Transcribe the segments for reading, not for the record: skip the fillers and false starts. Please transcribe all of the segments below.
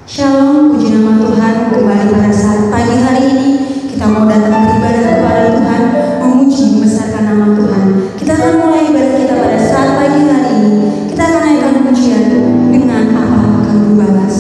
Shalom, puji nama Tuhan. Kembali pada saat pagi hari ini kita mau datang beribadah kepada Tuhan, memuji, membesarkan nama Tuhan. Kita akan mulai ibadah kita pada saat pagi hari ini. Kita akan naikkan pujian dengan apa akan kubalas.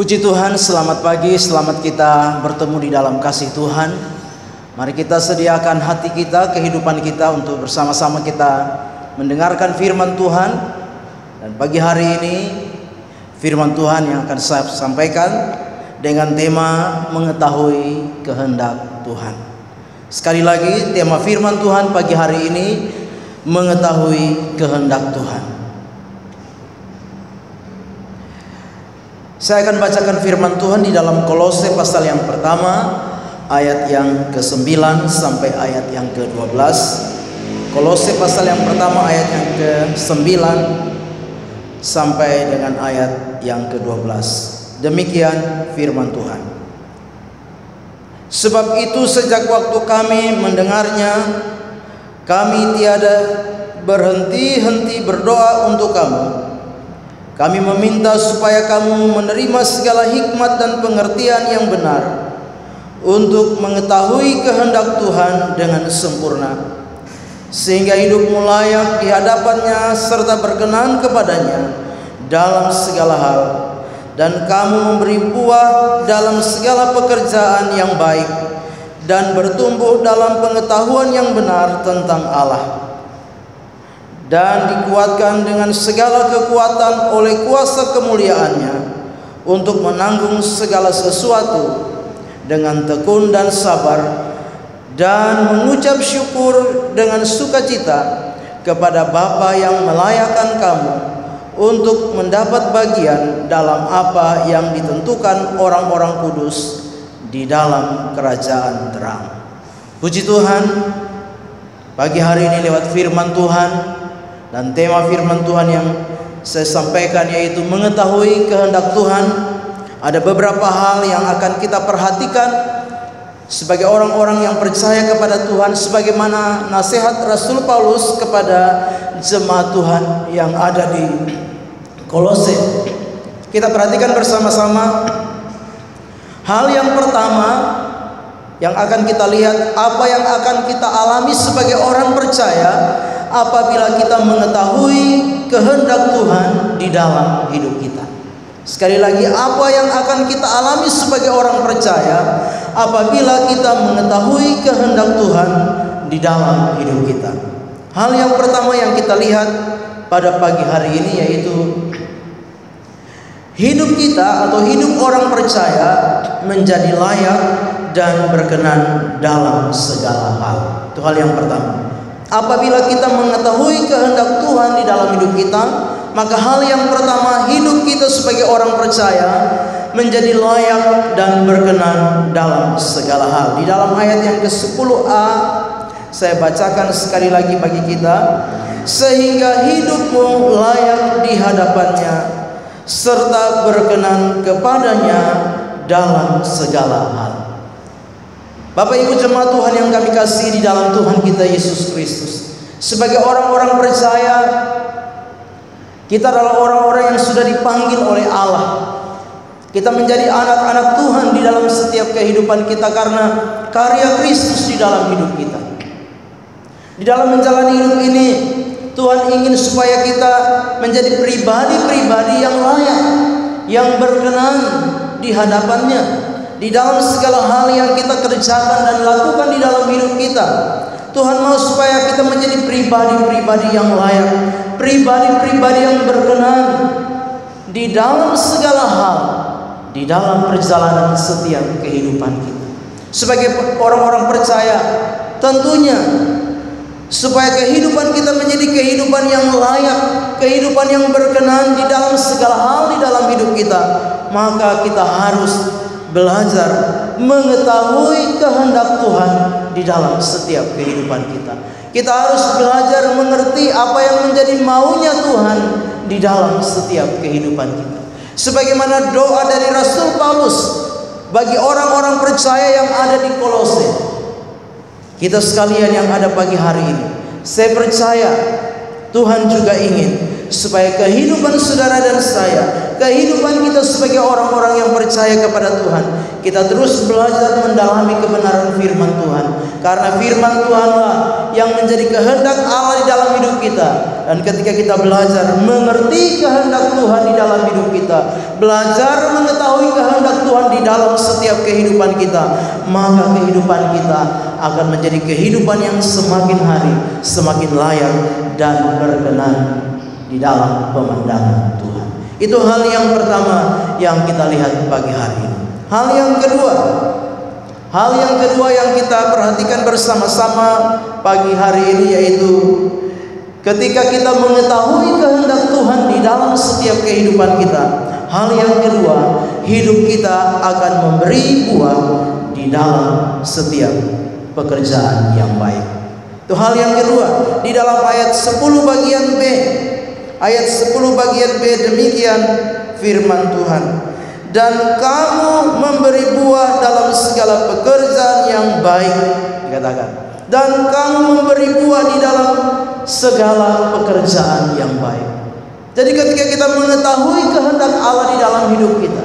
Puji Tuhan, selamat pagi, selamat kita bertemu di dalam kasih Tuhan. Mari kita sediakan hati kita, kehidupan kita untuk bersama-sama kita mendengarkan firman Tuhan. Dan pagi hari ini firman Tuhan yang akan saya sampaikan dengan tema mengetahui kehendak Tuhan. Sekali lagi, tema firman Tuhan pagi hari ini mengetahui kehendak Tuhan. Saya akan bacakan firman Tuhan di dalam Kolose pasal yang pertama, ayat yang ke-9 sampai ayat yang ke-12. Kolose pasal yang pertama ayat yang ke-9 sampai dengan ayat yang ke-12. Demikian firman Tuhan. Sebab itu sejak waktu kami mendengarnya, kami tiada berhenti-henti berdoa untuk kamu. Kami meminta supaya kamu menerima segala hikmat dan pengertian yang benar untuk mengetahui kehendak Tuhan dengan sempurna, sehingga hidupmu layak di hadapannya serta berkenan kepadanya dalam segala hal, dan kamu memberi buah dalam segala pekerjaan yang baik dan bertumbuh dalam pengetahuan yang benar tentang Allah, dan dikuatkan dengan segala kekuatan oleh kuasa kemuliaannya untuk menanggung segala sesuatu dengan tekun dan sabar, dan mengucap syukur dengan sukacita kepada Bapa yang melayakkan kamu untuk mendapat bagian dalam apa yang ditentukan orang-orang kudus di dalam kerajaan terang. Puji Tuhan, pagi hari ini lewat firman Tuhan dan tema firman Tuhan yang saya sampaikan yaitu mengetahui kehendak Tuhan. Ada beberapa hal yang akan kita perhatikan sebagai orang-orang yang percaya kepada Tuhan, sebagaimana nasihat Rasul Paulus kepada jemaat Tuhan yang ada di Kolose. Kita perhatikan bersama-sama. Hal yang pertama yang akan kita lihat, apa yang akan kita alami sebagai orang percaya apabila kita mengetahui kehendak Tuhan di dalam hidup kita. Sekali lagi, apa yang akan kita alami sebagai orang percaya apabila kita mengetahui kehendak Tuhan di dalam hidup kita. Hal yang pertama yang kita lihat pada pagi hari ini yaitu hidup kita atau hidup orang percaya menjadi layak dan berkenan dalam segala hal. Itu hal yang pertama. Apabila kita mengetahui kehendak Tuhan di dalam hidup kita, maka hal yang pertama, hidup kita sebagai orang percaya menjadi layak dan berkenan dalam segala hal. Di dalam ayat yang ke-10a, saya bacakan sekali lagi bagi kita. Sehingga hidupmu layak di hadapannya serta berkenan kepadanya dalam segala hal. Bapak Ibu jemaat Tuhan yang kami kasih di dalam Tuhan kita Yesus Kristus, sebagai orang-orang percaya, kita adalah orang-orang yang sudah dipanggil oleh Allah. Kita menjadi anak-anak Tuhan di dalam setiap kehidupan kita karena karya Kristus di dalam hidup kita. Di dalam menjalani hidup ini, Tuhan ingin supaya kita menjadi pribadi-pribadi yang layak, yang berkenan di hadapannya di dalam segala hal yang kita kerjakan dan lakukan di dalam hidup kita. Tuhan mau supaya kita menjadi pribadi-pribadi yang layak, pribadi-pribadi yang berkenan di dalam segala hal, di dalam perjalanan setiap kehidupan kita. Sebagai orang-orang percaya, tentunya supaya kehidupan kita menjadi kehidupan yang layak, kehidupan yang berkenan di dalam segala hal di dalam hidup kita, maka kita harus belajar mengetahui kehendak Tuhan di dalam setiap kehidupan kita. Kita harus belajar mengerti apa yang menjadi maunya Tuhan di dalam setiap kehidupan kita. Sebagaimana doa dari Rasul Paulus bagi orang-orang percaya yang ada di Kolose. Kita sekalian yang ada pagi hari ini, saya percaya Tuhan juga ingin supaya kehidupan saudara dan saya, kehidupan kita sebagai orang-orang yang percaya kepada Tuhan, kita terus belajar mendalami kebenaran firman Tuhan. Karena firman Tuhanlah yang menjadi kehendak Allah di dalam hidup kita. Dan ketika kita belajar mengerti kehendak Tuhan di dalam hidup kita, belajar mengetahui kehendak Tuhan di dalam setiap kehidupan kita, maka kehidupan kita akan menjadi kehidupan yang semakin hari semakin layak dan berkenan di dalam pemandangan Tuhan. Itu hal yang pertama yang kita lihat pagi hari ini. Hal yang kedua yang kita perhatikan bersama-sama pagi hari ini, yaitu ketika kita mengetahui kehendak Tuhan di dalam setiap kehidupan kita, hal yang kedua, hidup kita akan memberi buah di dalam setiap pekerjaan yang baik. Itu hal yang kedua. Di dalam ayat 10 bagian B, ayat 10 bagian B demikian firman Tuhan. Dan kamu memberi buah dalam segala pekerjaan yang baik, dikatakan. Dan kamu memberi buah di dalam segala pekerjaan yang baik. Jadi ketika kita mengetahui kehendak Allah di dalam hidup kita,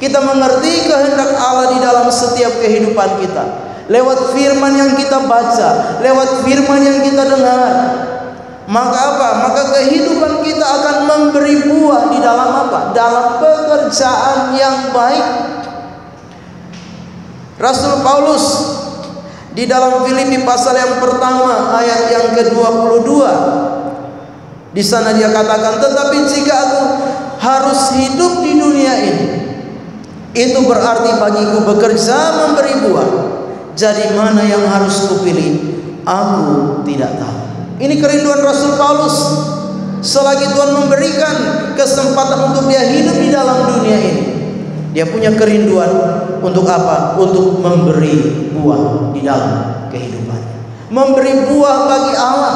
kita mengerti kehendak Allah di dalam setiap kehidupan kita, lewat firman yang kita baca, lewat firman yang kita dengar, maka apa? Maka kehidupan kita akan memberi buah di dalam apa? Dalam pekerjaan yang baik. Rasul Paulus di dalam Filipi pasal yang pertama ayat yang ke-22, di sana dia katakan, tetapi jika aku harus hidup di dunia ini, itu berarti bagiku bekerja memberi buah. Jadi mana yang harus kupilih? Aku tidak tahu. Ini kerinduan Rasul Paulus. Selagi Tuhan memberikan kesempatan untuk dia hidup di dalam dunia ini, dia punya kerinduan untuk apa? Untuk memberi buah di dalam kehidupannya, memberi buah bagi Allah.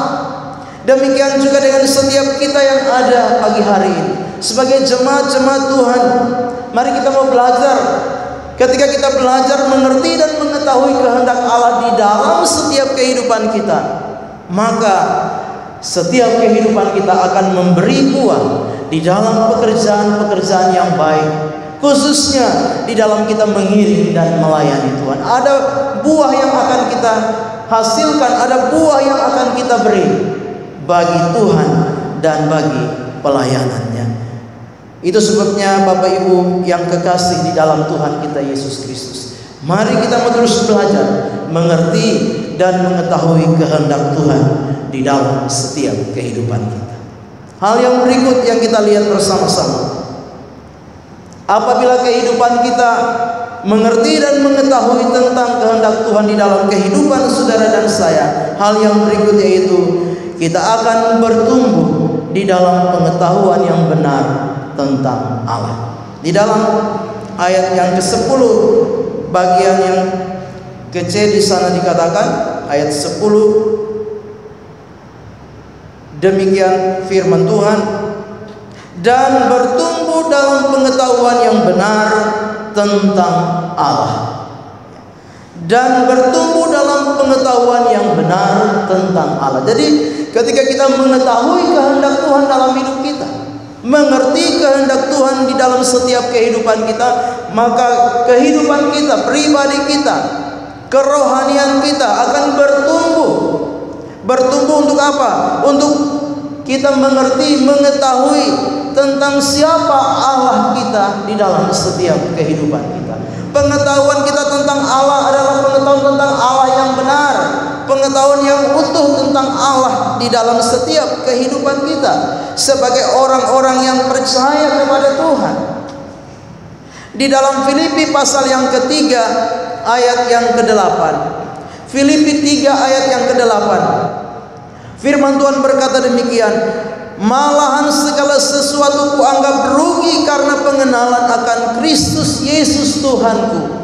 Demikian juga dengan setiap kita yang ada pagi hari ini sebagai jemaat-jemaat Tuhan. Mari kita mau belajar. Ketika kita belajar mengerti dan mengetahui kehendak Allah di dalam setiap kehidupan kita, maka setiap kehidupan kita akan memberi buah di dalam pekerjaan-pekerjaan yang baik, khususnya di dalam kita mengiring dan melayani Tuhan. Ada buah yang akan kita hasilkan, ada buah yang akan kita beri bagi Tuhan dan bagi pelayanannya. Itu sebabnya Bapak Ibu yang kekasih di dalam Tuhan kita Yesus Kristus, mari kita terus belajar mengerti dan mengetahui kehendak Tuhan di dalam setiap kehidupan kita. Hal yang berikut yang kita lihat bersama-sama, apabila kehidupan kita mengerti dan mengetahui tentang kehendak Tuhan di dalam kehidupan saudara dan saya, hal yang berikut yaitu kita akan bertumbuh di dalam pengetahuan yang benar tentang Allah. Di dalam ayat yang ke-10 bagian yang ke-C di sana dikatakan, ayat 10, demikian firman Tuhan, dan bertumbuh dalam pengetahuan yang benar tentang Allah. Dan bertumbuh dalam pengetahuan yang benar tentang Allah. Jadi ketika kita mengetahui kehendak Tuhan dalam hidup kita, mengerti kehendak Tuhan di dalam setiap kehidupan kita, maka kehidupan kita, pribadi kita, kerohanian kita akan bertumbuh. Bertumbuh untuk apa? Untuk kita mengerti, mengetahui tentang siapa Allah kita di dalam setiap kehidupan kita. Pengetahuan kita tentang Allah adalah pengetahuan tentang Allah yang benar, pengetahuan yang utuh tentang Allah di dalam setiap kehidupan kita sebagai orang-orang yang percaya kepada Tuhan. Di dalam Filipi pasal yang ketiga ayat yang ke-8, Filipi 3 ayat yang ke-8, firman Tuhan berkata demikian, malahan segala sesuatu kuanggap rugi karena pengenalan akan Kristus Yesus Tuhanku,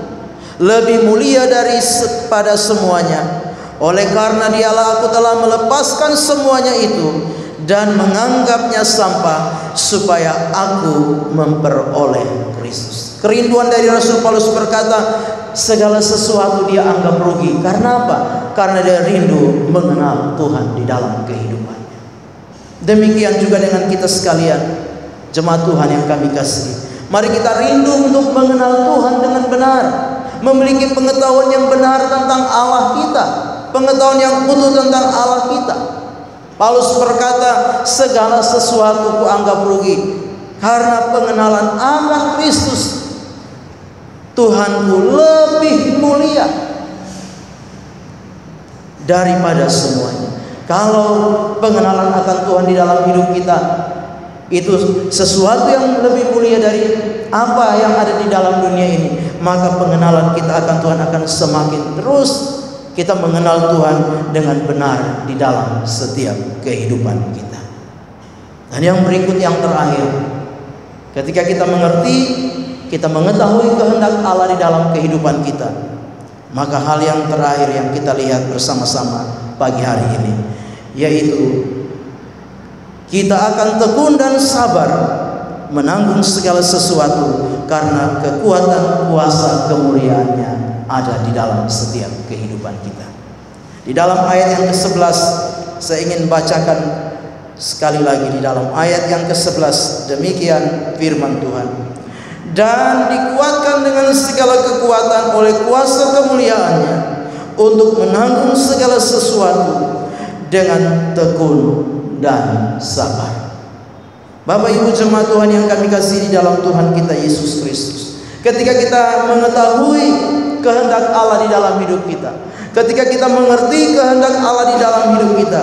lebih mulia daripada semuanya. Oleh karena Dialah aku telah melepaskan semuanya itu dan menganggapnya sampah supaya aku memperoleh Kristus. Kerinduan dari Rasul Paulus berkata, segala sesuatu dia anggap rugi. Karena apa? Karena dia rindu mengenal Tuhan di dalam kehidupannya. Demikian juga dengan kita sekalian. Jemaat Tuhan yang kami kasih, mari kita rindu untuk mengenal Tuhan dengan benar, memiliki pengetahuan yang benar tentang Allah kita, pengetahuan yang utuh tentang Allah kita. Paulus berkata, segala sesuatu kuanggap rugi karena pengenalan akan Kristus Tuhanku lebih mulia daripada semuanya. Kalau pengenalan akan Tuhan di dalam hidup kita itu sesuatu yang lebih mulia dari apa yang ada di dalam dunia ini, maka pengenalan kita akan Tuhan akan semakin terus kita mengenal Tuhan dengan benar di dalam setiap kehidupan kita. Dan yang berikut, yang terakhir, ketika kita mengerti, kita mengetahui kehendak Allah di dalam kehidupan kita, maka hal yang terakhir yang kita lihat bersama-sama pagi hari ini, yaitu kita akan tekun dan sabar menanggung segala sesuatu karena kekuatan kuasa kemuliaannya ada di dalam setiap kehidupan kita. Di dalam ayat yang ke-11, saya ingin bacakan sekali lagi di dalam ayat yang ke-11, demikian firman Tuhan. Dan dikuatkan dengan segala kekuatan oleh kuasa kemuliaannya untuk menanggung segala sesuatu dengan tekun dan sabar. Bapak Ibu jemaat Tuhan yang kami kasih di dalam Tuhan kita Yesus Kristus, ketika kita mengetahui kehendak Allah di dalam hidup kita, ketika kita mengerti kehendak Allah di dalam hidup kita,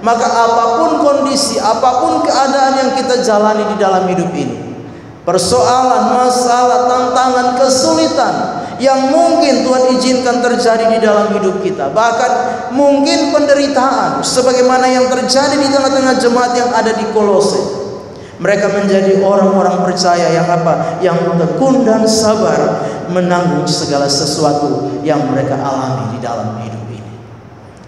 maka apapun kondisi, apapun keadaan yang kita jalani di dalam hidup ini, persoalan, masalah, tantangan, kesulitan yang mungkin Tuhan izinkan terjadi di dalam hidup kita, bahkan mungkin penderitaan sebagaimana yang terjadi di tengah-tengah jemaat yang ada di Kolose. Mereka menjadi orang-orang percaya yang apa? Yang tekun dan sabar menanggung segala sesuatu yang mereka alami di dalam hidup ini.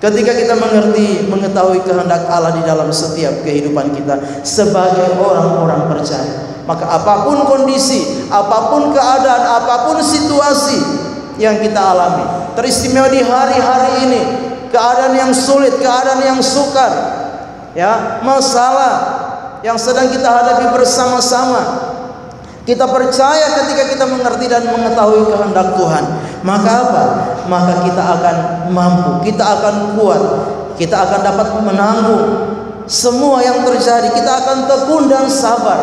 Ketika kita mengerti, mengetahui kehendak Allah di dalam setiap kehidupan kita sebagai orang-orang percaya, maka apapun kondisi, apapun keadaan, apapun situasi yang kita alami, teristimewa di hari-hari ini, keadaan yang sulit, keadaan yang sukar, ya, masalah yang sedang kita hadapi bersama-sama, kita percaya ketika kita mengerti dan mengetahui kehendak Tuhan, maka apa? Maka kita akan mampu, kita akan kuat, kita akan dapat menanggung semua yang terjadi. Kita akan tekun dan sabar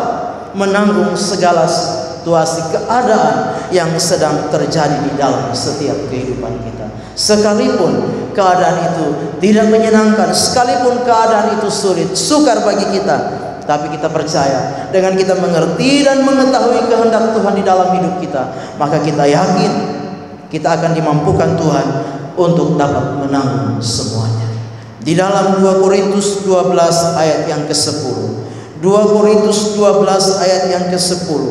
menanggung segala situasi keadaan yang sedang terjadi di dalam setiap kehidupan kita. Sekalipun keadaan itu tidak menyenangkan, sekalipun keadaan itu sulit, sukar bagi kita, tapi kita percaya dengan kita mengerti dan mengetahui kehendak Tuhan di dalam hidup kita, maka kita yakin kita akan dimampukan Tuhan untuk dapat menanggung semuanya. Di dalam 2 Korintus 12 ayat yang ke-10, 2 Korintus 12 ayat yang ke-10,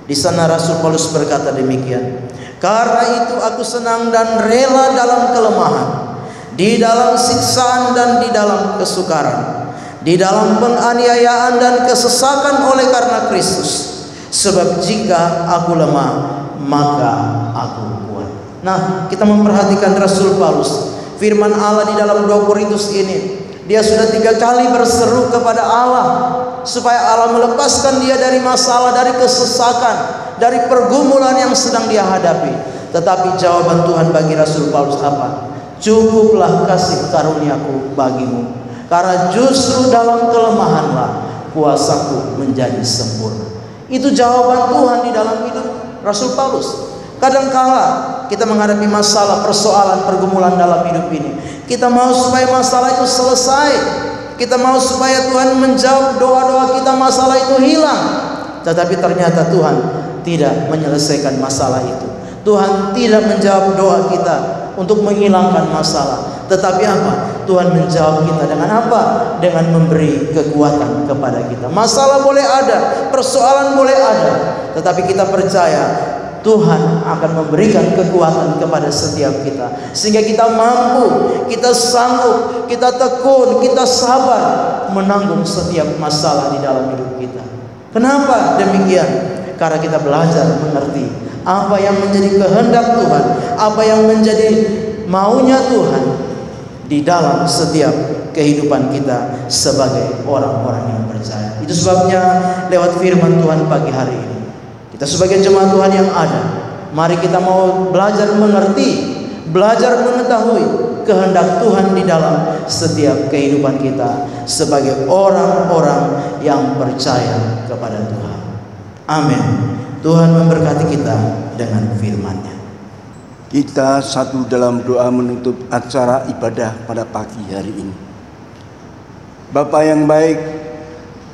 di sana Rasul Paulus berkata demikian, karena itu aku senang dan rela dalam kelemahan, di dalam siksaan dan di dalam kesukaran, di dalam penganiayaan dan kesesakan oleh karena Kristus. Sebab jika aku lemah, maka aku kuat. Nah, kita memperhatikan Rasul Paulus, firman Allah di dalam 2 Korintus ini, dia sudah 3 kali berseru kepada Allah supaya Allah melepaskan dia dari masalah, dari kesesakan, dari pergumulan yang sedang dia hadapi. Tetapi jawaban Tuhan bagi Rasul Paulus apa? Cukuplah kasih karuniaku bagimu, karena justru dalam kelemahanlah kuasaku menjadi sempurna. Itu jawaban Tuhan di dalam hidup Rasul Paulus. Kadangkala kita menghadapi masalah, persoalan, pergumulan dalam hidup ini, kita mau supaya masalah itu selesai, kita mau supaya Tuhan menjawab doa-doa kita, masalah itu hilang. Tetapi ternyata Tuhan tidak menyelesaikan masalah itu. Tuhan tidak menjawab doa kita untuk menghilangkan masalah. Tetapi apa? Tuhan menjawab kita dengan apa? Dengan memberi kekuatan kepada kita. Masalah boleh ada, persoalan boleh ada, tetapi kita percaya Tuhan akan memberikan kekuatan kepada setiap kita, sehingga kita mampu, kita sanggup, kita tekun, kita sabar menanggung setiap masalah di dalam hidup kita. Kenapa demikian? Karena kita belajar mengerti apa yang menjadi kehendak Tuhan, apa yang menjadi maunya Tuhan di dalam setiap kehidupan kita sebagai orang-orang yang percaya. Itu sebabnya lewat firman Tuhan pagi hari ini, kita sebagai jemaat Tuhan yang ada, mari kita mau belajar mengerti, belajar mengetahui kehendak Tuhan di dalam setiap kehidupan kita sebagai orang-orang yang percaya kepada Tuhan. Amin. Tuhan memberkati kita dengan firman-Nya. Kita satu dalam doa menutup acara ibadah pada pagi hari ini. Bapa yang baik,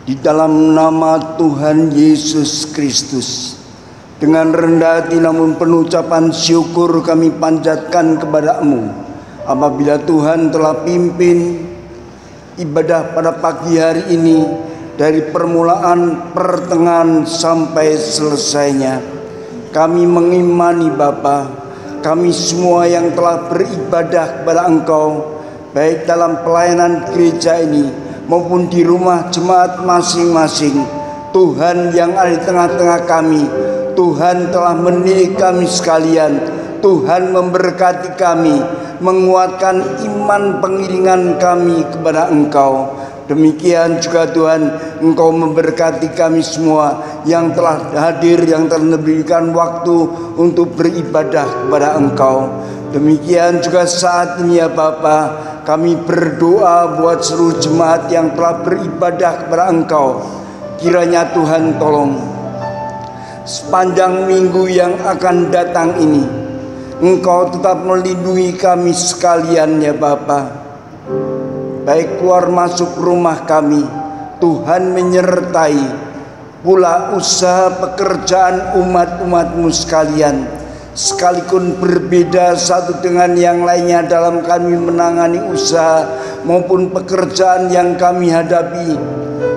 di dalam nama Tuhan Yesus Kristus, dengan rendah hati namun penuh ucapan syukur kami panjatkan kepada-Mu apabila Tuhan telah pimpin ibadah pada pagi hari ini dari permulaan, pertengahan sampai selesainya. Kami mengimani Bapa, kami semua yang telah beribadah kepada Engkau, baik dalam pelayanan gereja ini maupun di rumah jemaat masing-masing, Tuhan yang ada di tengah-tengah kami, Tuhan telah mendidik kami sekalian, Tuhan memberkati kami, menguatkan iman pengiringan kami kepada Engkau. Demikian juga Tuhan, Engkau memberkati kami semua yang telah hadir, yang telah memberikan waktu untuk beribadah kepada Engkau. Demikian juga saat ini ya Bapa, kami berdoa buat seluruh jemaat yang telah beribadah kepada Engkau. Kiranya Tuhan tolong sepanjang minggu yang akan datang ini, Engkau tetap melindungi kami sekalian ya Bapa. Baik keluar masuk rumah kami, Tuhan menyertai pula usaha pekerjaan umat-umat-Mu sekalian. Sekalipun berbeda satu dengan yang lainnya dalam kami menangani usaha maupun pekerjaan yang kami hadapi,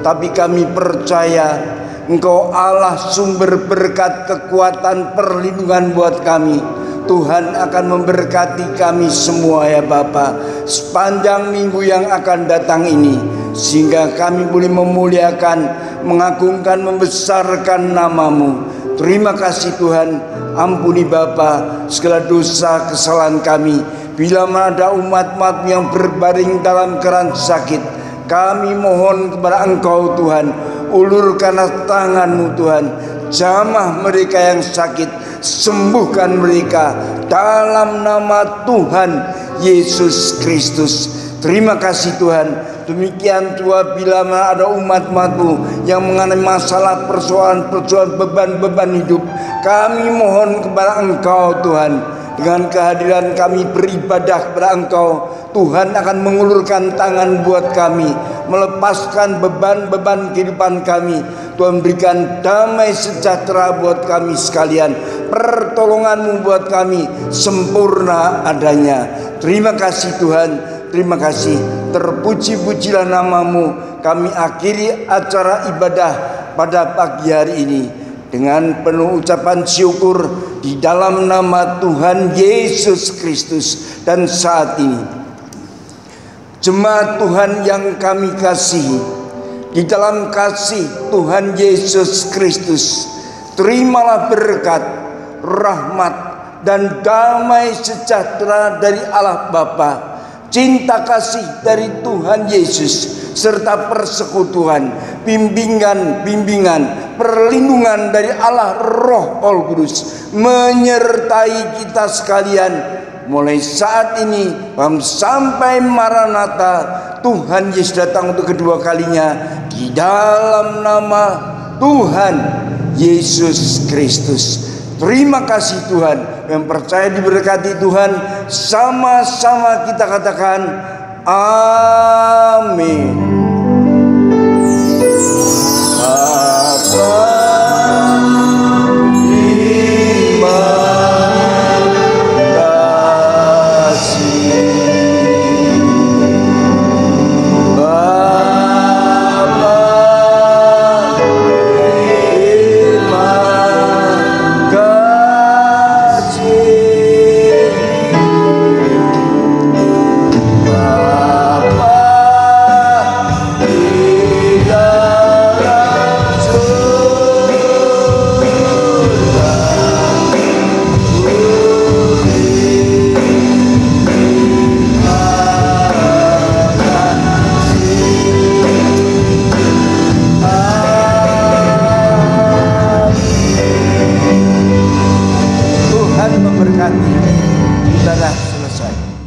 tapi kami percaya Engkau Allah sumber berkat, kekuatan, perlindungan buat kami. Tuhan akan memberkati kami semua ya Bapa sepanjang minggu yang akan datang ini, sehingga kami boleh memuliakan, mengagungkan, membesarkan nama-Mu. Terima kasih Tuhan, ampuni Bapa segala dosa kesalahan kami. Bila ada umat-umat yang berbaring dalam keran sakit, kami mohon kepada Engkau Tuhan, ulurkanlah tangan-Mu Tuhan, jamah mereka yang sakit, sembuhkan mereka dalam nama Tuhan Yesus Kristus. Terima kasih Tuhan. Demikian Tuhan, bila ada umat-umat-Mu yang mengalami masalah, persoalan, beban-beban hidup, kami mohon kepada Engkau Tuhan, dengan kehadiran kami beribadah kepada Engkau, Tuhan akan mengulurkan tangan buat kami, melepaskan beban-beban kehidupan kami. Tuhan berikan damai sejahtera buat kami sekalian, pertolongan-Mu buat kami sempurna adanya. Terima kasih Tuhan, terima kasih. Terpuji-pujilah nama-Mu. Kami akhiri acara ibadah pada pagi hari ini dengan penuh ucapan syukur di dalam nama Tuhan Yesus Kristus. Dan saat ini jemaat Tuhan yang kami kasihi, di dalam kasih Tuhan Yesus Kristus, terimalah berkat, rahmat, dan damai sejahtera dari Allah Bapa, cinta kasih dari Tuhan Yesus, serta persekutuan, bimbingan, perlindungan dari Allah Roh Kudus menyertai kita sekalian mulai saat ini sampai Maranatha, Tuhan Yesus datang untuk kedua kalinya, di dalam nama Tuhan Yesus Kristus. Terima kasih Tuhan. Yang percaya diberkati Tuhan, sama-sama kita katakan amin. Bapa, terima kasih. Bapa, terima kasih. Bapa, ibadah selesai.